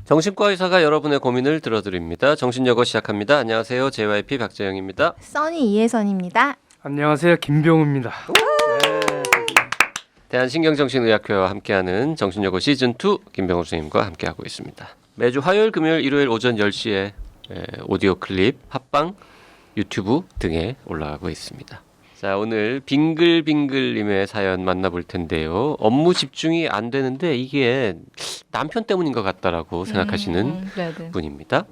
정신과 의사가 여러분의 고민을 들어드립니다. 정신여고 시작합니다. 안녕하세요. JYP 박재영입니다. 써니 이혜선입니다. 안녕하세요. 김병우입니다. 대한신경정신의학회와 함께하는 정신여고 시즌2 김병우 선생님과 함께하고 있습니다. 매주 화요일, 금요일, 일요일 오전 10시에 오디오 클립, 팟빵, 유튜브 등에 올라가고 있습니다. 자, 오늘 빙글빙글님의 사연 만나볼 텐데요. 업무 집중이 안 되는데 이게 남편 때문인 것 같다라고 생각하시는 분입니다.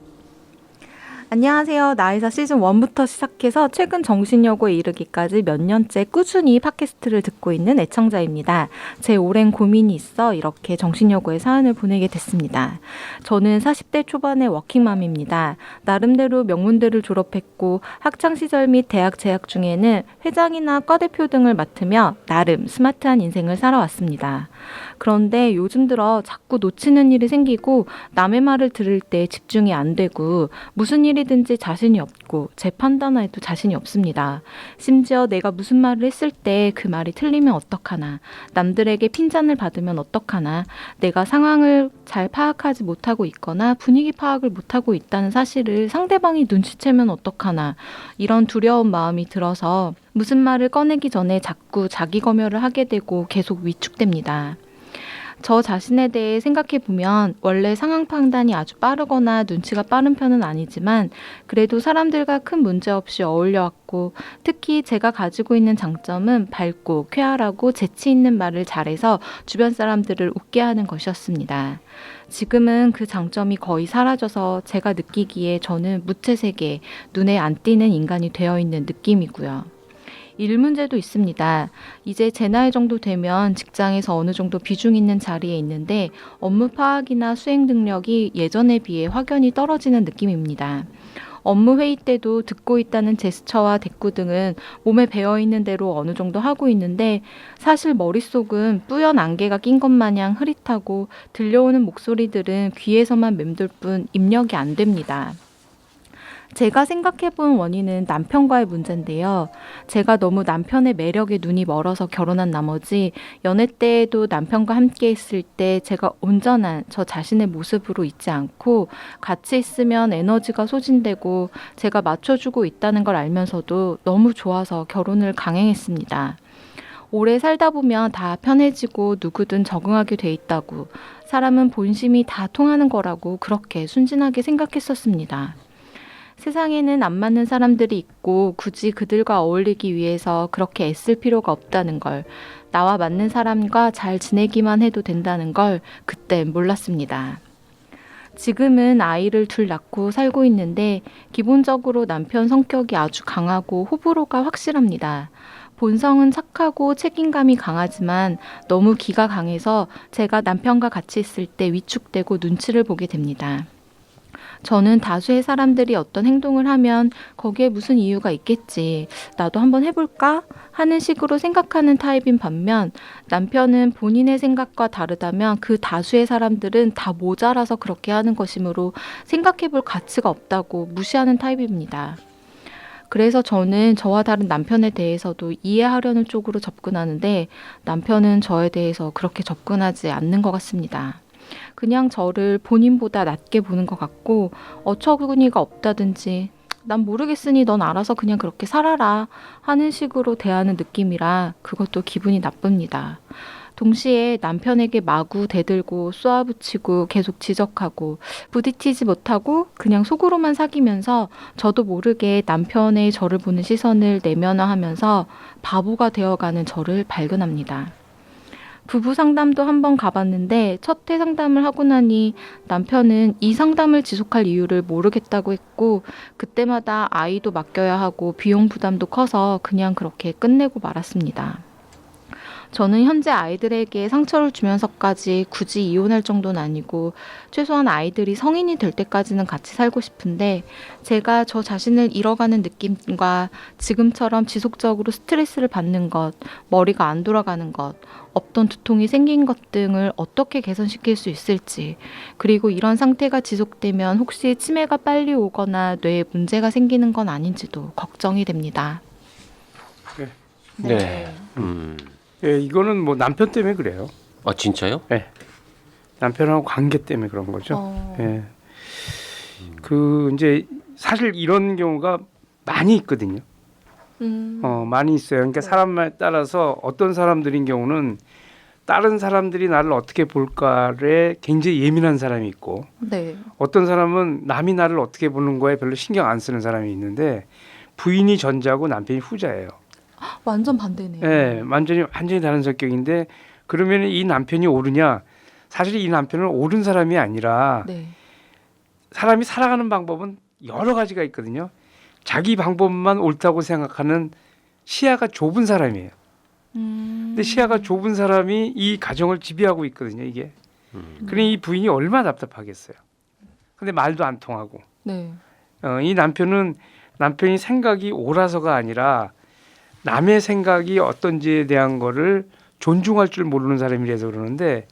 안녕하세요. 나이사 시즌 1부터 시작해서 최근 정신여고에 이르기까지 몇 년째 꾸준히 팟캐스트를 듣고 있는 애청자입니다. 제 오랜 고민이 있어 이렇게 정신여고에 사연을 보내게 됐습니다. 저는 40대 초반의 워킹맘입니다. 나름대로 명문대를 졸업했고 학창시절 및 대학 재학 중에는 회장이나 과대표 등을 맡으며 나름 스마트한 인생을 살아왔습니다. 그런데 요즘 들어 자꾸 놓치는 일이 생기고 남의 말을 들을 때 집중이 안 되고 무슨 일이든지 자신이 없고 제 판단에도 자신이 없습니다. 심지어 내가 무슨 말을 했을 때 그 말이 틀리면 어떡하나, 남들에게 핀잔을 받으면 어떡하나, 내가 상황을 잘 파악하지 못하고 있거나 분위기 파악을 못하고 있다는 사실을 상대방이 눈치채면 어떡하나, 이런 두려운 마음이 들어서 무슨 말을 꺼내기 전에 자꾸 자기 검열을 하게 되고 계속 위축됩니다. 저 자신에 대해 생각해보면 원래 상황 판단이 아주 빠르거나 눈치가 빠른 편은 아니지만 그래도 사람들과 큰 문제 없이 어울려왔고 특히 제가 가지고 있는 장점은 밝고 쾌활하고 재치 있는 말을 잘해서 주변 사람들을 웃게 하는 것이었습니다. 지금은 그 장점이 거의 사라져서 제가 느끼기에 저는 무채색에 눈에 안 띄는 인간이 되어 있는 느낌이고요. 일 문제도 있습니다. 이제 제 나이 정도 되면 직장에서 어느 정도 비중 있는 자리에 있는데 업무 파악이나 수행 능력이 예전에 비해 확연히 떨어지는 느낌입니다. 업무 회의 때도 듣고 있다는 제스처와 대꾸 등은 몸에 배어있는 대로 어느 정도 하고 있는데 사실 머릿속은 뿌연 안개가 낀 것 마냥 흐릿하고 들려오는 목소리들은 귀에서만 맴돌 뿐 입력이 안 됩니다. 제가 생각해본 원인은 남편과의 문제인데요. 제가 너무 남편의 매력에 눈이 멀어서 결혼한 나머지 연애 때에도 남편과 함께 있을 때 제가 온전한 저 자신의 모습으로 있지 않고 같이 있으면 에너지가 소진되고 제가 맞춰주고 있다는 걸 알면서도 너무 좋아서 결혼을 강행했습니다. 오래 살다 보면 다 편해지고 누구든 적응하게 돼 있다고, 사람은 본심이 다 통하는 거라고 그렇게 순진하게 생각했었습니다. 세상에는 안 맞는 사람들이 있고 굳이 그들과 어울리기 위해서 그렇게 애쓸 필요가 없다는 걸, 나와 맞는 사람과 잘 지내기만 해도 된다는 걸 그땐 몰랐습니다. 지금은 아이를 둘 낳고 살고 있는데 기본적으로 남편 성격이 아주 강하고 호불호가 확실합니다. 본성은 착하고 책임감이 강하지만 너무 기가 강해서 제가 남편과 같이 있을 때 위축되고 눈치를 보게 됩니다. 저는 다수의 사람들이 어떤 행동을 하면 거기에 무슨 이유가 있겠지, 나도 한번 해볼까? 하는 식으로 생각하는 타입인 반면 남편은 본인의 생각과 다르다면 그 다수의 사람들은 다 모자라서 그렇게 하는 것이므로 생각해볼 가치가 없다고 무시하는 타입입니다. 그래서 저는 저와 다른 남편에 대해서도 이해하려는 쪽으로 접근하는데 남편은 저에 대해서 그렇게 접근하지 않는 것 같습니다. 그냥 저를 본인보다 낮게 보는 것 같고 어처구니가 없다든지 난 모르겠으니 넌 알아서 그냥 그렇게 살아라 하는 식으로 대하는 느낌이라 그것도 기분이 나쁩니다. 동시에 남편에게 마구 대들고 쏘아붙이고 계속 지적하고 부딪히지 못하고 그냥 속으로만 사귀면서 저도 모르게 남편의 저를 보는 시선을 내면화하면서 바보가 되어가는 저를 발견합니다. 부부 상담도 한번 가봤는데 첫 회 상담을 하고 나니 남편은 이 상담을 지속할 이유를 모르겠다고 했고 그때마다 아이도 맡겨야 하고 비용 부담도 커서 그냥 그렇게 끝내고 말았습니다. 저는 현재 아이들에게 상처를 주면서까지 굳이 이혼할 정도는 아니고 최소한 아이들이 성인이 될 때까지는 같이 살고 싶은데 제가 저 자신을 잃어가는 느낌과 지금처럼 지속적으로 스트레스를 받는 것, 머리가 안 돌아가는 것, 없던 두통이 생긴 것 등을 어떻게 개선시킬 수 있을지, 그리고 이런 상태가 지속되면 혹시 치매가 빨리 오거나 뇌에 문제가 생기는 건 아닌지도 걱정이 됩니다. 네. 예, 이거는 뭐 남편 때문에 그래요. 아, 진짜요? 네. 남편하고 관계 때문에 그런 거죠. 어. 예. 그 이제 사실 이런 경우가 많이 있거든요. 많이 있어요. 그러니까 네. 사람에 따라서 어떤 사람들인 경우는 다른 사람들이 나를 어떻게 볼까에 굉장히 예민한 사람이 있고, 네. 어떤 사람은 남이 나를 어떻게 보는 거에 별로 신경 안 쓰는 사람이 있는데, 부인이 전자고 남편이 후자예요. 완전 반대네요. 예, 완전히 다른 성격인데, 그러면 이 남편이 옳으냐? 사실 이 남편은 옳은 사람이 아니라 네. 사람이 살아가는 방법은 여러 가지가 있거든요. 자기 방법만 옳다고 생각하는 시야가 좁은 사람이에요. 근데 시야가 좁은 사람이 이 가정을 지배하고 있거든요. 이게. 그러니 이 부인이 얼마나 답답하겠어요. 근데 말도 안 통하고. 네. 이 남편이 생각이 옳아서가 아니라 남의 생각이 어떤지에 대한 거를 존중할 줄 모르는 사람이라서 그러는데,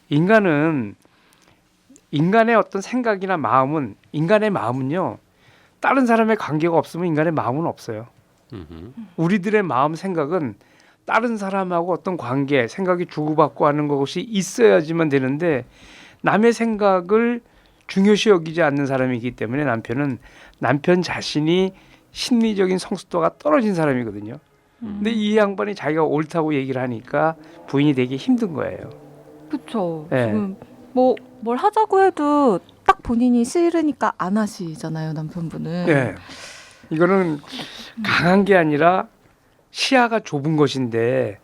인간의 어떤 생각이나 인간의 마음은요, 다른 사람의 관계가 없으면 인간의 마음은 없어요. 우리들의 마음 생각은 다른 사람하고 어떤 관계, 생각이 주고받고 하는 것이 있어야지만 되는데, 남의 생각을 중요시 여기지 않는 사람이기 때문에 남편 자신이 심리적인 성숙도가 떨어진 사람이거든요. 근데 이 양반이 자기가 옳다고 얘기를 하니까 부인이 되게 힘든 거예요. 그렇죠. 네. 지금 뭐 뭘 하자고 해도 딱 본인이 싫으니까 안 하시잖아요, 남편분은. 네. 이거는 강한 게 아니라 시야가 좁은 것인데,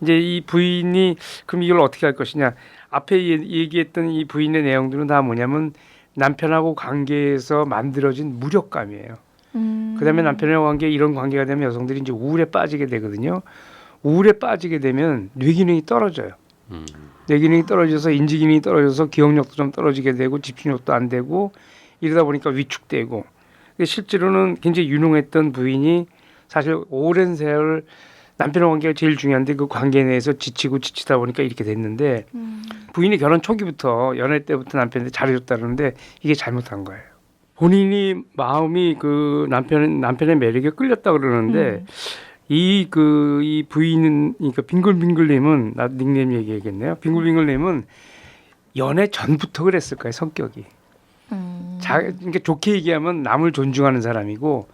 이제 이 부인이 그럼 이걸 어떻게 할 것이냐. 앞에 얘기했던 이 부인의 내용들은 다 뭐냐면 남편하고 관계에서 만들어진 무력감이에요. 그다음에 남편하고 이런 관계가 되면 여성들이 이제 우울에 빠지게 되거든요. 우울에 빠지게 되면 뇌기능이 떨어져요. 뇌기능이 떨어져서 인지기능이 떨어져서 기억력도 좀 떨어지게 되고 집중력도 안 되고 이러다 보니까 위축되고. 실제로는 굉장히 유능했던 부인이 사실 오랜 세월 남편의 관계가 제일 중요한데 그 관계 내에서 지치다 보니까 이렇게 됐는데, 부인이 결혼 초기부터 연애 때부터 남편한테 잘해줬다는데 이게 잘못한 거예요. 본인이 마음이 그 남편의 매력에 끌렸다 그러는데 이 부인은, 그러니까 빙글빙글님은, 나 닉네임 얘기하겠네요. 빙글빙글님은 연애 전부터 그랬을 거예요, 성격이. 그러니까 좋게 얘기하면 남을 존중하는 사람이고,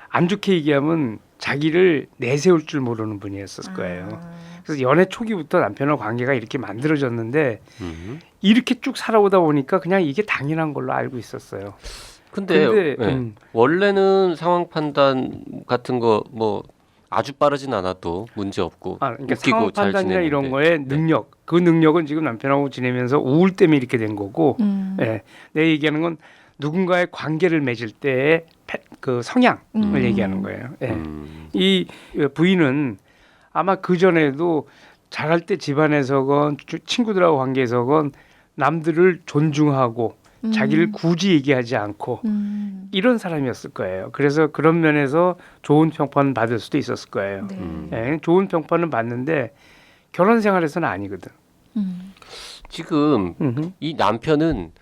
안 좋게 얘기하면 자기를 내세울 줄 모르는 분이었을 거예요. 그래서 연애 초기부터 남편과 관계가 이렇게 만들어졌는데, 이렇게 쭉 살아오다 보니까 그냥 이게 당연한 걸로 알고 있었어요. 근데 원래는 상황 판단 같은 거 뭐 아주 빠르진 않아도 문제 없고, 그러니까 웃기고 상황 잘 판단이나 지내는데. 이런 거에 능력, 그 능력은 지금 남편하고 지내면서 우울 때문에 이렇게 된 거고, 내 얘기하는 건 누군가의 관계를 맺을 때의 그 성향을 얘기하는 거예요. 이 부인은 아마 그 전에도 잘할 때 집안에서건 친구들하고 관계에서건 남들을 존중하고 자기를 굳이 얘기하지 않고 이런 사람이었을 거예요. 그래서 그런 면에서 좋은 평판을 받을 수도 있었을 거예요. 좋은 평판은 받는데 결혼 생활에서는 아니거든. 지금 이 남편은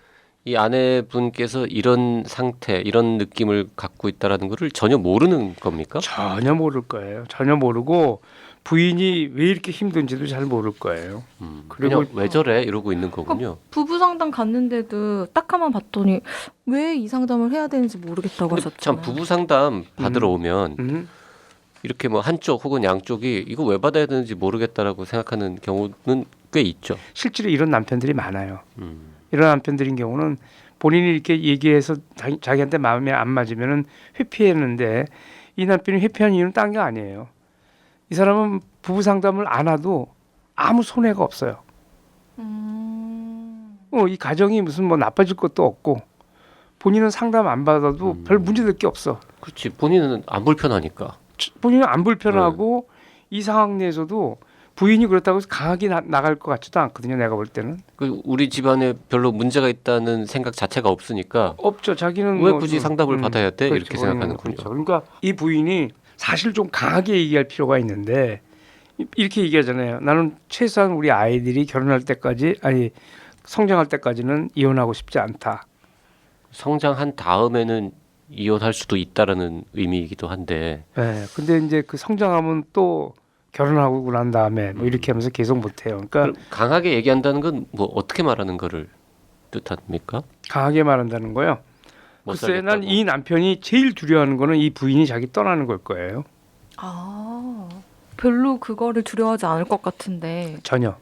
이 아내분께서 이런 상태, 이런 느낌을 갖고 있다라는 거를 전혀 모르는 겁니까? 전혀 모를 거예요. 전혀 모르고 부인이 왜 이렇게 힘든지도 잘 모를 거예요. 그리고 그리고 왜 저래 이러고 있는 거군요. 부부 상담 갔는데도 딱 한번 봤더니 왜 이 상담을 해야 되는지 모르겠다고 근데 하셨잖아요. 참 부부 상담 받으러 오면 이렇게 뭐 한쪽 혹은 양쪽이 이거 왜 받아야 되는지 모르겠다라고 생각하는 경우는 꽤 있죠. 실제로 이런 남편들이 많아요. 이런 남편들인 경우는 본인이 이렇게 얘기해서 자기한테 마음에 안 맞으면은 회피했는데, 이 남편이 회피한 이유는 딴 게 아니에요. 이 사람은 부부 상담을 안 해도 아무 손해가 없어요. 이 가정이 무슨 뭐 나빠질 것도 없고, 본인은 상담 안 받아도 별 문제될 게 없어. 그렇지. 본인은 안 불편하니까. 본인은 안 불편하고 이 상황 내에서도 부인이 그렇다고 해서 강하게 나갈 것 같지도 않거든요. 내가 볼 때는. 우리 집안에 별로 문제가 있다는 생각 자체가 없으니까 없죠. 자기는 왜 굳이 상담을 받아야 돼? 그렇죠. 이렇게 생각하는군요. 그렇죠. 그러니까 이 부인이 사실 좀 강하게 얘기할 필요가 있는데, 이렇게 얘기하잖아요. 나는 최소한 우리 아이들이 결혼할 때까지, 성장할 때까지는 이혼하고 싶지 않다. 성장한 다음에는 이혼할 수도 있다라는 의미이기도 한데. 네. 근데 이제 그 성장하면 또 결혼하고 난 다음에 뭐 이렇게 하면서 계속 못해요. 그러니까 그럼 강하게 얘기한다는 건 뭐 어떻게 말하는 거를 뜻합니까? 강하게 말한다는 거요. 못 글쎄, 살겠다고. 난 이 남편이 제일 두려워하는 거는 이 부인이 자기 떠나는 걸 거예요. 아, 별로 그거를 두려워하지 않을 것 같은데. 전혀.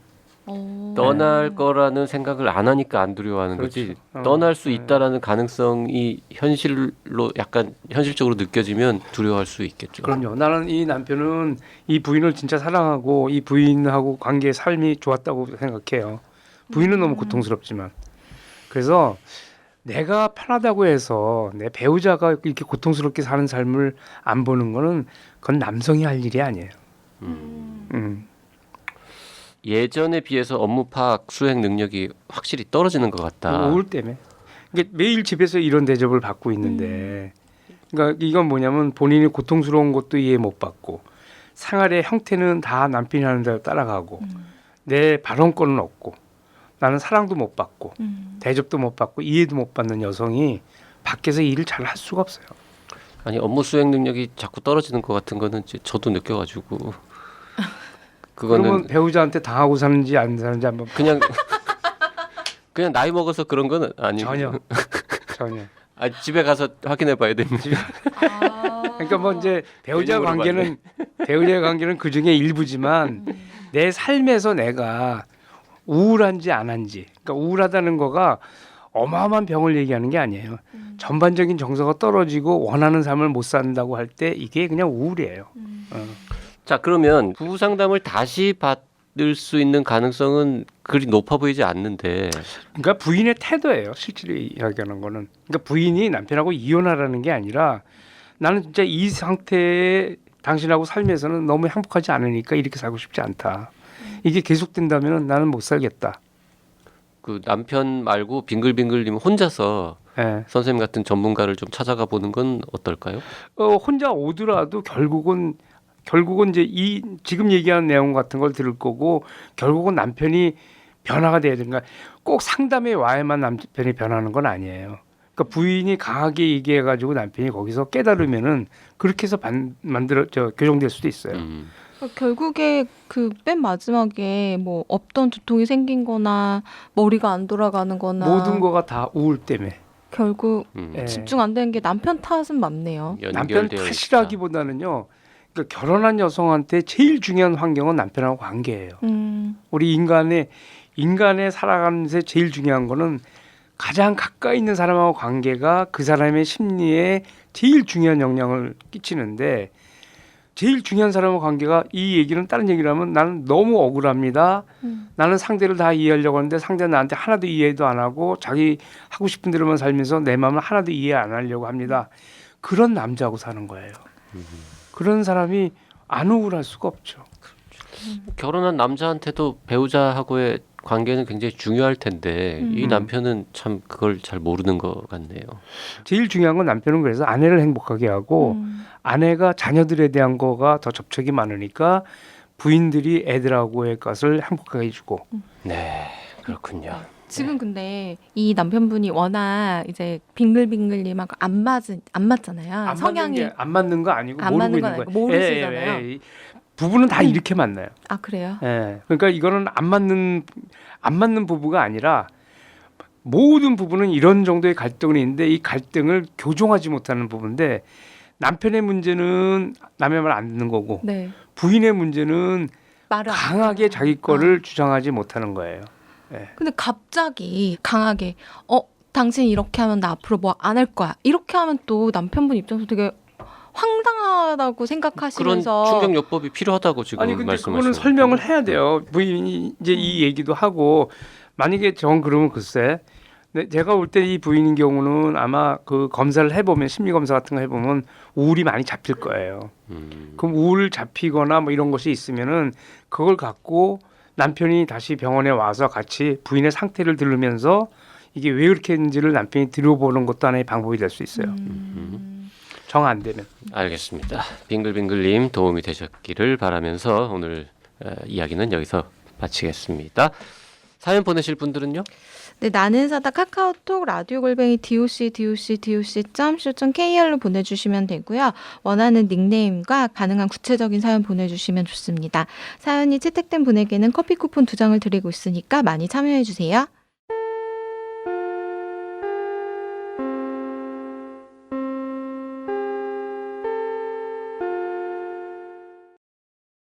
떠날 거라는 생각을 안 하니까 안 두려워하는 거지. 그렇죠. 떠날 수 네. 있다라는 가능성이 현실로 약간 현실적으로 느껴지면 두려워할 수 있겠죠. 그럼요. 나는 이 남편은 이 부인을 진짜 사랑하고 이 부인하고 관계 삶이 좋았다고 생각해요. 부인은 너무 고통스럽지만. 그래서 내가 편하다고 해서 내 배우자가 이렇게 고통스럽게 사는 삶을 안 보는 거는 그건 남성이 할 일이 아니에요. 예전에 비해서 업무 파악 수행 능력이 확실히 떨어지는 것 같다. 우울 때문에. 그러니까 매일 집에서 이런 대접을 받고 있는데, 그러니까 이건 뭐냐면 본인이 고통스러운 것도 이해 못 받고 생활의 형태는 다 남편이 하는 대로 따라가고 내 발언권은 없고 나는 사랑도 못 받고 대접도 못 받고 이해도 못 받는 여성이 밖에서 일을 잘 할 수가 없어요. 아니 업무 수행 능력이 자꾸 떨어지는 것 같은 거는 이제 저도 느껴가지고 그러면 그거는 배우자한테 당하고 사는지 안 사는지 한번 그냥 나이 먹어서 그런 거는 아니고 전혀 전혀. 아, 집에 가서 확인해봐야 됩니다. 그러니까 뭐 이제 배우자 괜히 관계는 배우자의 관계는 그 중에 일부지만 내 삶에서 내가 우울한지 안 한지, 그러니까 우울하다는 거가 어마어마한 병을 얘기하는 게 아니에요. 전반적인 정서가 떨어지고 원하는 삶을 못 산다고 할 때 이게 그냥 우울이에요. 자 그러면 부부 상담을 다시 받을 수 있는 가능성은 그리 높아 보이지 않는데 그러니까 부인의 태도예요. 실제로 이야기하는 거는. 그러니까 부인이 남편하고 이혼하라는 게 아니라 나는 진짜 이 상태에 당신하고 삶에서는 너무 행복하지 않으니까 이렇게 살고 싶지 않다. 이게 계속된다면 나는 못 살겠다. 그 남편 말고 빙글빙글님 혼자서 예. 선생님 같은 전문가를 좀 찾아가 보는 건 어떨까요? 혼자 오더라도 결국은 이제 이 지금 얘기하는 내용 같은 걸 들을 거고 결국은 남편이 변화가 돼야 되는가. 꼭 상담에 와야만 남편이 변하는 건 아니에요. 그러니까 부인이 강하게 얘기해가지고 남편이 거기서 깨달으면은 그렇게 해서 교정될 수도 있어요. 결국에 그 맨 마지막에 뭐 없던 두통이 생긴거나 머리가 안 돌아가는거나 모든 거가 다 우울 때문에. 결국 예. 집중 안 되는 게 남편 탓은 맞네요. 남편 연결되어 있다. 탓이라기보다는요. 그러니까 결혼한 여성한테 제일 중요한 환경은 남편하고 관계예요. 우리 인간의 살아가는데 제일 중요한 거는 가장 가까이 있는 사람하고 관계가 그 사람의 심리에 제일 중요한 영향을 끼치는데 제일 중요한 사람하고 관계가 이 얘기는 다른 얘기를 하면 나는 너무 억울합니다. 나는 상대를 다 이해하려고 하는데 상대는 나한테 하나도 이해도 안 하고 자기 하고 싶은 대로만 살면서 내 마음을 하나도 이해 안 하려고 합니다. 그런 남자하고 사는 거예요. 그런 사람이 안 우울할 수가 없죠. 결혼한 남자한테도 배우자하고의 관계는 굉장히 중요할 텐데 이 남편은 참 그걸 잘 모르는 것 같네요. 제일 중요한 건 남편은 그래서 아내를 행복하게 하고 아내가 자녀들에 대한 거가 더 접촉이 많으니까 부인들이 애들하고의 것을 행복하게 해주고. 네, 그렇군요. 지금 근데 이 남편분이 워낙 이제 빙글빙글님하고 안 맞잖아요. 성향이 안 맞는 거 아니고 안 모르고 맞는 있는 건 거예요. 아니고 모르시잖아요. 부부는 다 이렇게 만나요. 아 그래요? 예. 그러니까 이거는 안 맞는 부부가 아니라 모든 부부는 이런 정도의 갈등이 있는데 이 갈등을 교정하지 못하는 부부인데 남편의 문제는 남의 말 안 듣는 거고 네. 부인의 문제는 말을 안 강하게 해요. 자기 거를 주장하지 못하는 거예요. 근데 갑자기 강하게 당신 이렇게 하면 나 앞으로 뭐 안 할 거야. 이렇게 하면 또 남편분 입장에서 되게 황당하다고 그런 생각하시면서 충격요법이 필요하다고 지금 아니 근데 말씀하시는 그거는 설명을 해야 돼요. 부인이 이제 이 얘기도 하고 만약에 전 그러면 글쎄 제가 올 때 이 부인인 경우는 아마 그 검사를 해보면 심리 검사 같은 거 해보면 우울이 많이 잡힐 거예요. 그럼 우울 잡히거나 뭐 이런 것이 있으면은 그걸 갖고 남편이 다시 병원에 와서 같이 부인의 상태를 들으면서 이게 왜 그렇게 했는지를 남편이 들어보는 것도 하나의 방법이 될 수 있어요. 정 안 되면. 알겠습니다. 빙글빙글님 도움이 되셨기를 바라면서 오늘 이야기는 여기서 마치겠습니다. 사연 보내실 분들은요? 네, 나는 사다 카카오톡 라디오 골뱅이 doc.co.kr로 보내주시면 되고요. 원하는 닉네임과 가능한 구체적인 사연 보내주시면 좋습니다. 사연이 채택된 분에게는 커피 쿠폰 2장을 드리고 있으니까 많이 참여해주세요.